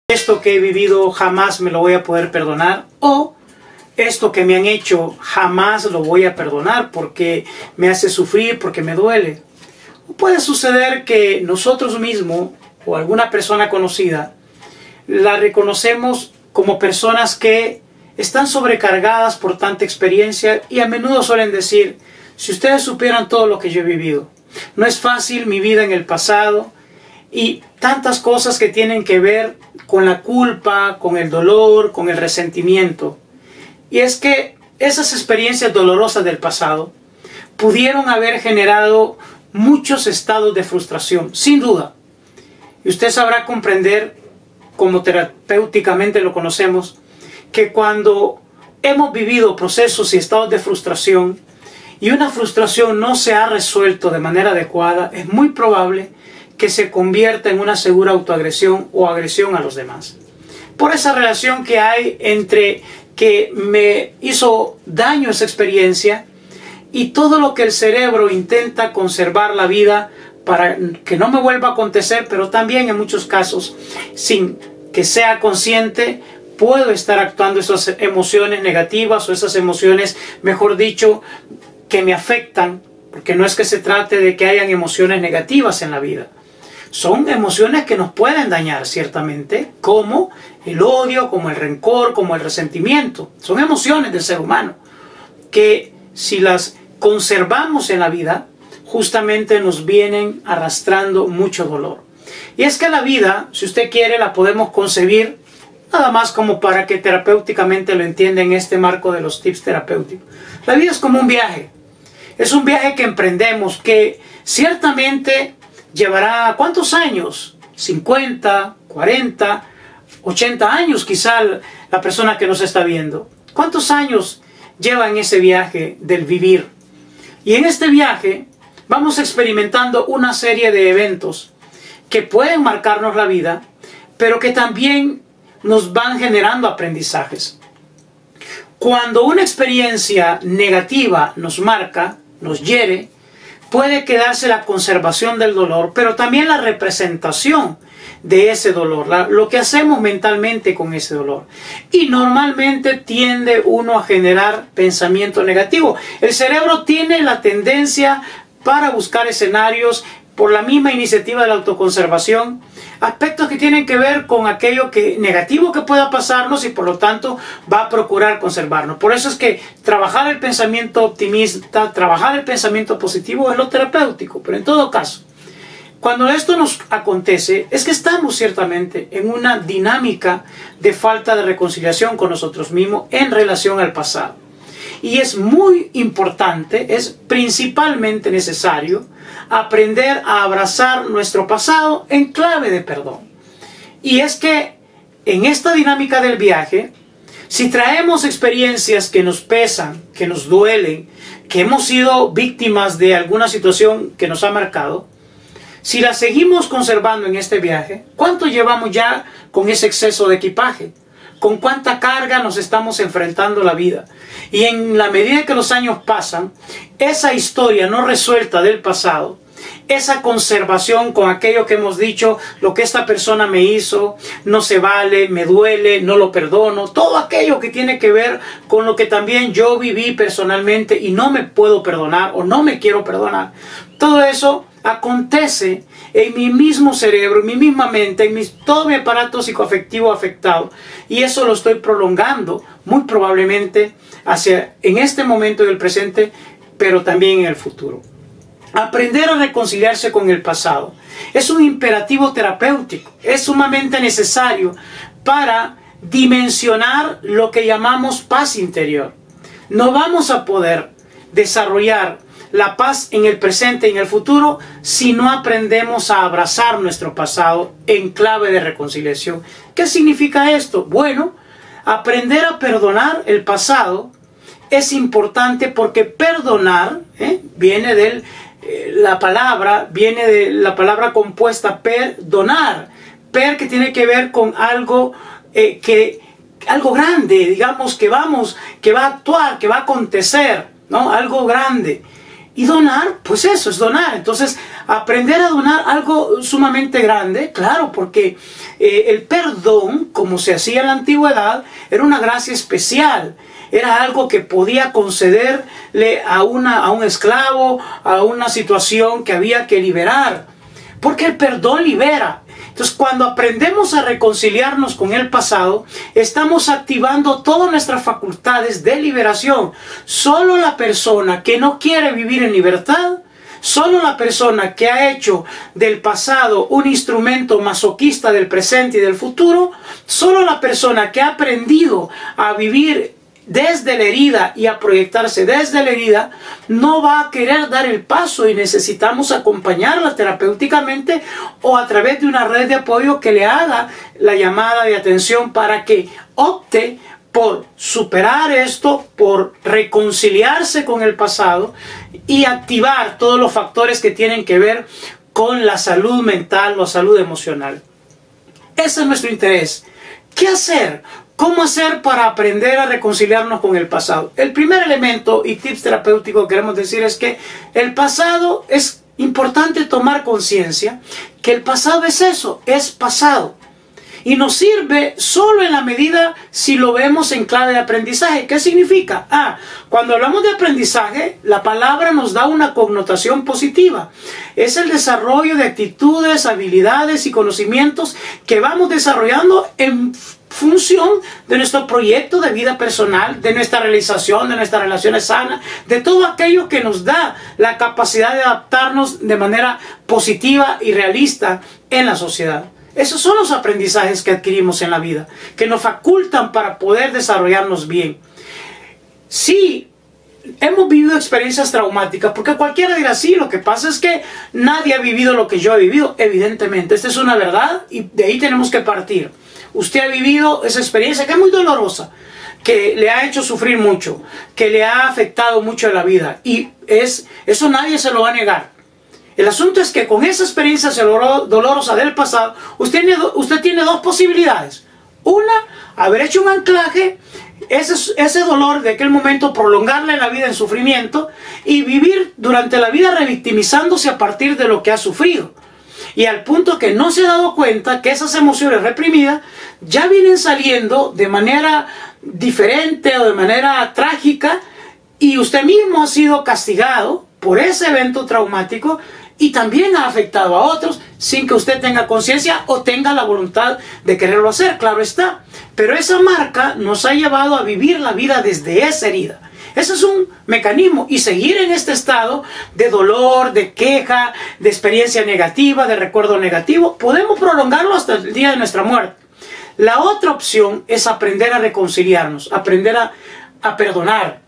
Esto que he vivido jamás me lo voy a poder perdonar, o esto que me han hecho jamás lo voy a perdonar porque me hace sufrir, porque me duele. O puede suceder que nosotros mismos o alguna persona conocida la reconocemos como personas que están sobrecargadas por tanta experiencia y a menudo suelen decir: si ustedes supieran todo lo que yo he vivido, no es fácil mi vida en el pasado, y tantas cosas que tienen que ver con la culpa, con el dolor, con el resentimiento. Y es que esas experiencias dolorosas del pasado pudieron haber generado muchos estados de frustración, sin duda. Y usted sabrá comprender, como terapéuticamente lo conocemos, que cuando hemos vivido procesos y estados de frustración y una frustración no se ha resuelto de manera adecuada, es muy probable que se convierta en una segura autoagresión o agresión a los demás. Por esa relación que hay entre que me hizo daño esa experiencia y todo lo que el cerebro intenta conservar la vida para que no me vuelva a acontecer, pero también en muchos casos, sin que sea consciente, puedo estar actuando esas emociones negativas o esas emociones, mejor dicho, que me afectan, porque no es que se trate de que hayan emociones negativas en la vida. Son emociones que nos pueden dañar, ciertamente, como el odio, como el rencor, como el resentimiento. Son emociones del ser humano que, si las conservamos en la vida, justamente nos vienen arrastrando mucho dolor. Y es que la vida, si usted quiere, la podemos concebir nada más como para que terapéuticamente lo entienda en este marco de los tips terapéuticos. La vida es como un viaje. Es un viaje que emprendemos, que ciertamente llevará ¿cuántos años? 50, 40, 80 años quizá la persona que nos está viendo. ¿Cuántos años lleva en ese viaje del vivir? Y en este viaje vamos experimentando una serie de eventos que pueden marcarnos la vida, pero que también nos van generando aprendizajes. Cuando una experiencia negativa nos marca, nos hiere, puede quedarse la conservación del dolor, pero también la representación de ese dolor, lo que hacemos mentalmente con ese dolor. Y normalmente tiende uno a generar pensamiento negativo. El cerebro tiene la tendencia para buscar escenarios, por la misma iniciativa de la autoconservación, aspectos que tienen que ver con aquello negativo que pueda pasarnos, y por lo tanto va a procurar conservarnos. Por eso es que trabajar el pensamiento optimista, trabajar el pensamiento positivo es lo terapéutico. Pero en todo caso, cuando esto nos acontece, es que estamos ciertamente en una dinámica de falta de reconciliación con nosotros mismos en relación al pasado. Y es muy importante, es principalmente necesario aprender a abrazar nuestro pasado en clave de perdón. Y es que en esta dinámica del viaje, si traemos experiencias que nos pesan, que nos duelen, que hemos sido víctimas de alguna situación que nos ha marcado, si las seguimos conservando en este viaje, ¿cuánto llevamos ya con ese exceso de equipaje? ¿Con cuánta carga nos estamos enfrentando a la vida? Y en la medida que los años pasan, esa historia no resuelta del pasado, esa conservación con aquello que hemos dicho, lo que esta persona me hizo, no se vale, me duele, no lo perdono, todo aquello que tiene que ver con lo que también yo viví personalmente y no me puedo perdonar o no me quiero perdonar, todo eso acontece en mi mismo cerebro, en mi misma mente, en todo mi aparato psicoafectivo afectado, y eso lo estoy prolongando muy probablemente en este momento del presente, pero también en el futuro. Aprender a reconciliarse con el pasado es un imperativo terapéutico, es sumamente necesario para dimensionar lo que llamamos paz interior. No vamos a poder desarrollar la paz en el presente y en el futuro si no aprendemos a abrazar nuestro pasado en clave de reconciliación. ¿Qué significa esto? Bueno, aprender a perdonar el pasado es importante porque perdonar viene de la palabra compuesta perdonar. Que tiene que ver con algo algo grande, digamos, que va a actuar, que va a acontecer, ¿no? Algo grande. Y donar, pues eso es donar. Entonces, aprender a donar algo sumamente grande, claro, porque el perdón, como se hacía en la antigüedad, era una gracia especial. Era algo que podía concederle a un esclavo, a una situación que había que liberar. Porque el perdón libera. Entonces, cuando aprendemos a reconciliarnos con el pasado, estamos activando todas nuestras facultades de liberación. Solo la persona que no quiere vivir en libertad, solo la persona que ha hecho del pasado un instrumento masoquista del presente y del futuro, solo la persona que ha aprendido a vivir desde la herida y a proyectarse desde la herida, no va a querer dar el paso y necesitamos acompañarla terapéuticamente o a través de una red de apoyo que le haga la llamada de atención para que opte por superar esto, por reconciliarse con el pasado y activar todos los factores que tienen que ver con la salud mental o salud emocional. Ese es nuestro interés. ¿Qué hacer? ¿Cómo hacer para aprender a reconciliarnos con el pasado? El primer elemento y tips terapéutico que queremos decir es que el pasado es importante tomar conciencia que el pasado es eso, es pasado. Y nos sirve solo en la medida si lo vemos en clave de aprendizaje. ¿Qué significa? Cuando hablamos de aprendizaje, la palabra nos da una connotación positiva. Es el desarrollo de actitudes, habilidades y conocimientos que vamos desarrollando en función de nuestro proyecto de vida personal, de nuestra realización, de nuestras relaciones sanas, de todo aquello que nos da la capacidad de adaptarnos de manera positiva y realista en la sociedad. Esos son los aprendizajes que adquirimos en la vida, que nos facultan para poder desarrollarnos bien. Sí, hemos vivido experiencias traumáticas, porque cualquiera dirá, sí, lo que pasa es que nadie ha vivido lo que yo he vivido. Evidentemente, esta es una verdad y de ahí tenemos que partir. Usted ha vivido esa experiencia que es muy dolorosa, que le ha hecho sufrir mucho, que le ha afectado mucho en la vida. Y eso nadie se lo va a negar. El asunto es que con esa experiencia dolorosa del pasado, usted tiene dos posibilidades. Una, haber hecho un anclaje, ese dolor de aquel momento, prolongarle la vida en sufrimiento y vivir durante la vida revictimizándose a partir de lo que ha sufrido. Y al punto que no se ha dado cuenta que esas emociones reprimidas ya vienen saliendo de manera diferente o de manera trágica y usted mismo ha sido castigado por ese evento traumático y también ha afectado a otros sin que usted tenga conciencia o tenga la voluntad de quererlo hacer, claro está. Pero esa marca nos ha llevado a vivir la vida desde esa herida. Ese es un mecanismo y seguir en este estado de dolor, de queja, de experiencia negativa, de recuerdo negativo, podemos prolongarlo hasta el día de nuestra muerte. La otra opción es aprender a reconciliarnos, aprender a perdonar.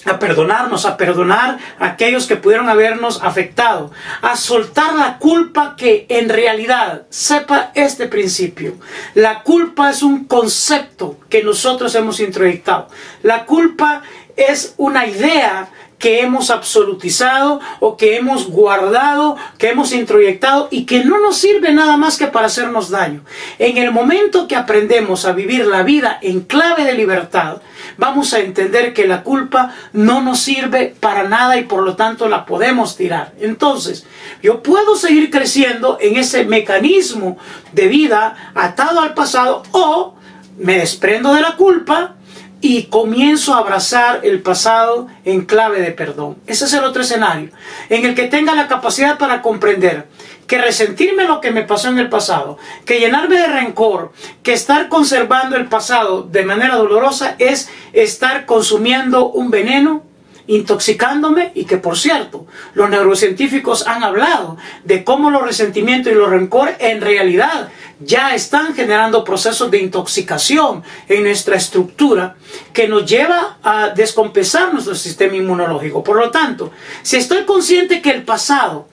A perdonarnos, a perdonar a aquellos que pudieron habernos afectado, a soltar la culpa que en realidad, sepa este principio, la culpa es un concepto que nosotros hemos introyectado. La culpa es una idea que hemos absolutizado o que hemos guardado, que hemos introyectado y que no nos sirve nada más que para hacernos daño. En el momento que aprendemos a vivir la vida en clave de libertad, vamos a entender que la culpa no nos sirve para nada y por lo tanto la podemos tirar. Entonces, yo puedo seguir creciendo en ese mecanismo de vida atado al pasado o me desprendo de la culpa y comienzo a abrazar el pasado en clave de perdón. Ese es el otro escenario, en el que tenga la capacidad para comprender que resentirme lo que me pasó en el pasado, que llenarme de rencor, que estar conservando el pasado de manera dolorosa es estar consumiendo un veneno, intoxicándome, y que por cierto, los neurocientíficos han hablado de cómo los resentimientos y los rencores en realidad ya están generando procesos de intoxicación en nuestra estructura que nos lleva a descompensar nuestro sistema inmunológico. Por lo tanto, si estoy consciente que el pasado,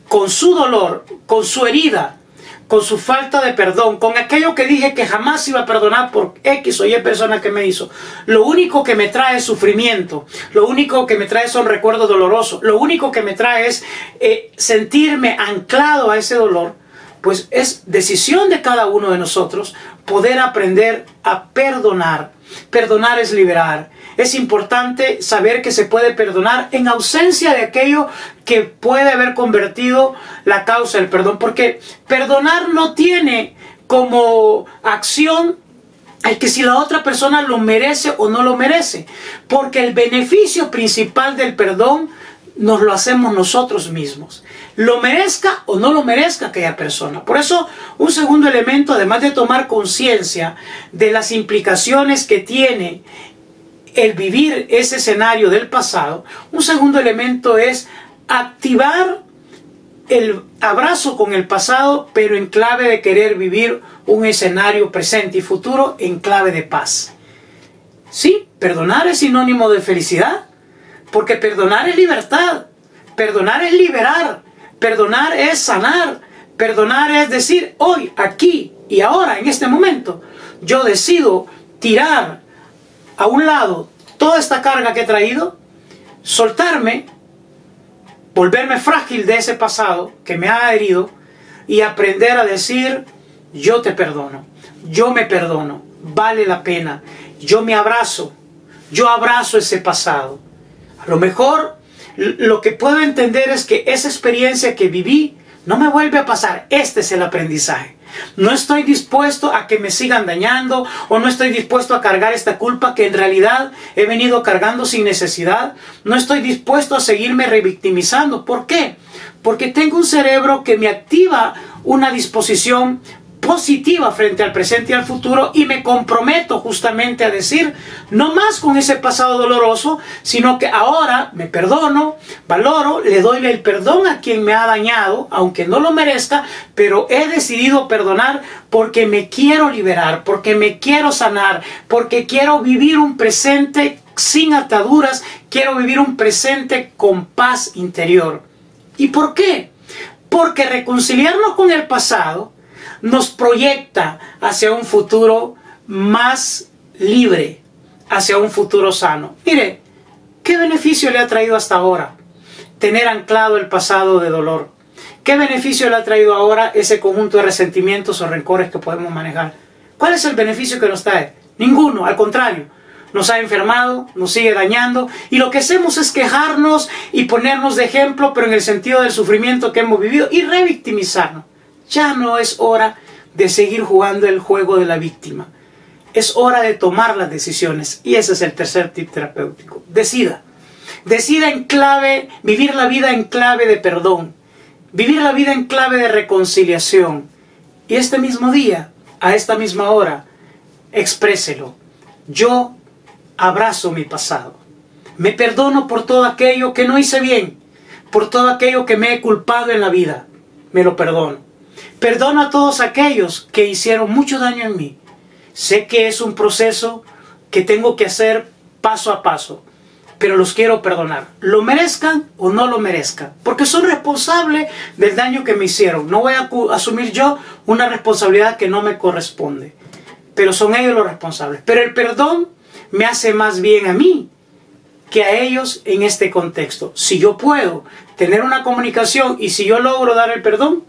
con su dolor, con su herida, con su falta de perdón, con aquello que dije que jamás iba a perdonar por X o Y persona que me hizo, lo único que me trae es sufrimiento, lo único que me trae son recuerdos dolorosos, lo único que me trae es sentirme anclado a ese dolor, pues es decisión de cada uno de nosotros poder aprender a perdonar. Perdonar es liberar, es importante saber que se puede perdonar en ausencia de aquello que puede haber convertido la causa del perdón. Porque perdonar no tiene como acción el que si la otra persona lo merece o no lo merece. Porque el beneficio principal del perdón nos lo hacemos nosotros mismos. Lo merezca o no lo merezca aquella persona. Por eso, un segundo elemento, además de tomar conciencia de las implicaciones que tiene el vivir ese escenario del pasado, un segundo elemento es activar el abrazo con el pasado, pero en clave de querer vivir un escenario presente y futuro en clave de paz. Sí, perdonar es sinónimo de felicidad, porque perdonar es libertad, perdonar es liberar, perdonar es sanar, perdonar es decir, hoy, aquí y ahora, en este momento, yo decido tirar a un lado toda esta carga que he traído, soltarme, volverme frágil de ese pasado que me ha herido y aprender a decir, yo te perdono, yo me perdono, vale la pena, yo me abrazo, yo abrazo ese pasado. A lo mejor lo que puedo entender es que esa experiencia que viví no me vuelve a pasar. Este es el aprendizaje. No estoy dispuesto a que me sigan dañando o no estoy dispuesto a cargar esta culpa que en realidad he venido cargando sin necesidad. No estoy dispuesto a seguirme revictimizando. ¿Por qué? Porque tengo un cerebro que me activa una disposición positiva frente al presente y al futuro y me comprometo justamente a decir no más con ese pasado doloroso, sino que ahora me perdono, valoro, le doy el perdón a quien me ha dañado, aunque no lo merezca, pero he decidido perdonar porque me quiero liberar, porque me quiero sanar, porque quiero vivir un presente sin ataduras, quiero vivir un presente con paz interior. ¿Y por qué? Porque reconciliarnos con el pasado nos proyecta hacia un futuro más libre, hacia un futuro sano. Mire, ¿qué beneficio le ha traído hasta ahora tener anclado el pasado de dolor? ¿Qué beneficio le ha traído ahora ese conjunto de resentimientos o rencores que podemos manejar? ¿Cuál es el beneficio que nos trae? Ninguno, al contrario. Nos ha enfermado, nos sigue dañando y lo que hacemos es quejarnos y ponernos de ejemplo, pero en el sentido del sufrimiento que hemos vivido y revictimizarnos. Ya no es hora de seguir jugando el juego de la víctima. Es hora de tomar las decisiones. Y ese es el tercer tip terapéutico. Decida. Decida en clave, vivir la vida en clave de perdón. Vivir la vida en clave de reconciliación. Y este mismo día, a esta misma hora, expréselo. Yo abrazo mi pasado. Me perdono por todo aquello que no hice bien. Por todo aquello que me he culpado en la vida. Me lo perdono. Perdono a todos aquellos que hicieron mucho daño en mí. Sé que es un proceso que tengo que hacer paso a paso, pero los quiero perdonar. Lo merezcan o no lo merezcan, porque son responsables del daño que me hicieron. No voy a asumir yo una responsabilidad que no me corresponde, pero son ellos los responsables. Pero el perdón me hace más bien a mí que a ellos en este contexto. Si yo puedo tener una comunicación y si yo logro dar el perdón,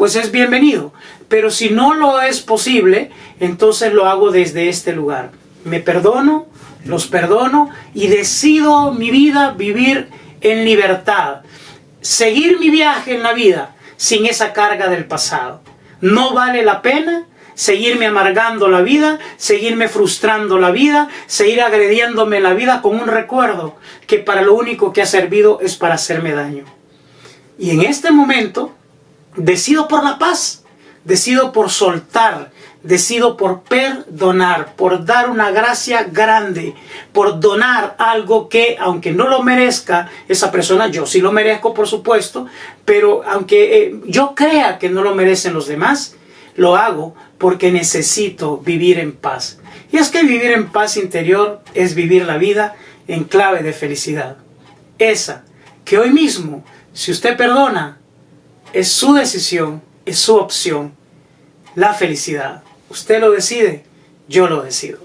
pues es bienvenido. Pero si no lo es posible, entonces lo hago desde este lugar. Me perdono, los perdono y decido mi vida vivir en libertad. Seguir mi viaje en la vida sin esa carga del pasado. No vale la pena seguirme amargando la vida, seguirme frustrando la vida, seguir agrediéndome la vida con un recuerdo que para lo único que ha servido es para hacerme daño. Y en este momento decido por la paz, decido por soltar, decido por perdonar, por dar una gracia grande, por donar algo que, aunque no lo merezca esa persona, yo sí lo merezco por supuesto, pero aunque yo crea que no lo merecen los demás, lo hago porque necesito vivir en paz. Y es que vivir en paz interior es vivir la vida en clave de felicidad. Esa que hoy mismo, si usted perdona, es su decisión, es su opción. La felicidad. Usted lo decide, yo lo decido.